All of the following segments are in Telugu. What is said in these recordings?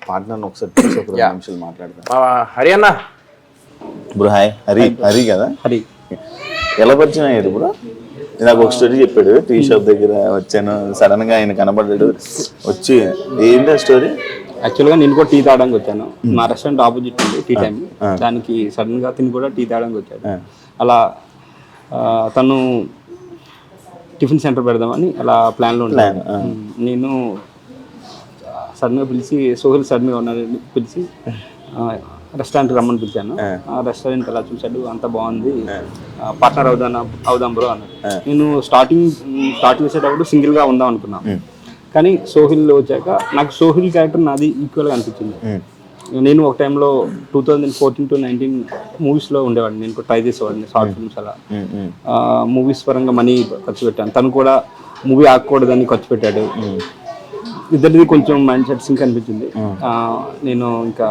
పార్ట్నర్ ఒకసారి చూసి ఒక 2 నిమిషాలు మాట్లాడతాను. హరి అన్న. Bro hi. హరి కదా? హరి. ఎలా పరిచయం అయ్యారు బ్రో? నాకు ఒక స్టోరీ చెప్పాడు. టీ షాప్ దగ్గర వచ్చాను, సడన్ గా ఆయన కనబడ్డాడు. వచ్చి ఏంటి స్టోరీ? యాక్చువల్గా నేను కూడా టీ తాగడానికి వచ్చాను. మా రెస్టారెంట్ ఆపోజిట్ ఉంది టీ టైం. దానికి సడన్ గా తిని కూడా టీ తాగడానికి వచ్చాడు. అలా తను టిఫిన్ సెంటర్ పెడదామని అలా ప్లాన్లో ఉన్నాను. నేను సడన్గా పిలిచి సోహెల్ సడన్గా ఉన్నారని పిలిచి రెస్టారెంట్ రమ్మని పిలిచాను. ఆ రెస్టారెంట్ అలా చూశాడు, అంత బాగుంది, పార్ట్నర్ అవుదాం బ్రో అన్నాడు. నేను స్టార్ట్ చేసేటప్పుడు సింగిల్గా ఉందాం అనుకున్నాను. కానీ సోహిల్ వచ్చాక నాకు సోహిల్ క్యారెక్టర్ నాది ఈక్వల్గా అనిపించింది. నేను ఒక టైంలో 2014 to 19 మూవీస్లో ఉండేవాడిని. నేను కూడా ట్రై చేసేవాడిని షార్ట్ ఫిల్మ్స్ అలా. మూవీస్ పరంగా మనీ ఖర్చు పెట్టాను. తను కూడా మూవీ ఆగకూడదని ఖర్చు పెట్టాడు. ఇద్దరిది కొంచెం మైండ్ సెట్ సింక్ అనిపించింది. నేను ఇంకా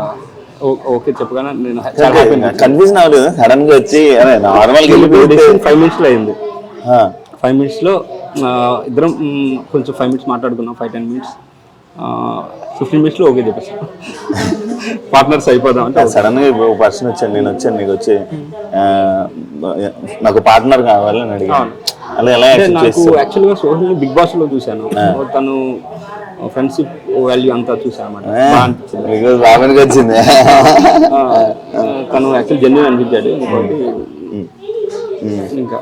ఓకే చెప్పగానే నేను కన్ఫ్యూజన్ అవ్వలేదు. సడన్ గా వచ్చి 5 minutes అయింది. 5 minutes ఇద్దరం కొంచెం 5 minutes మాట్లాడుకున్నాం. 5-10 minutes 15 minutes ఓకే చెప్పేసి పార్ట్నర్స్ అయిపోదాం అంటే సడన్ గా ఒక పర్సన్ వచ్చాను, నేను వచ్చాను, నీకు వచ్చి నాకు పార్ట్నర్ కావాలని అడిగాను. అలా ఎలా? నాకు యాక్చువల్గా సోహిల్ని బిగ్ బాస్ లో చూశాను. తను ఫ్రెండ్షిప్ వాల్యూ అంతా చూసాను అన్నమాట. వచ్చింది. తను యాక్చువల్ జెన్యూన్ అనిపించాడు. ఇంకా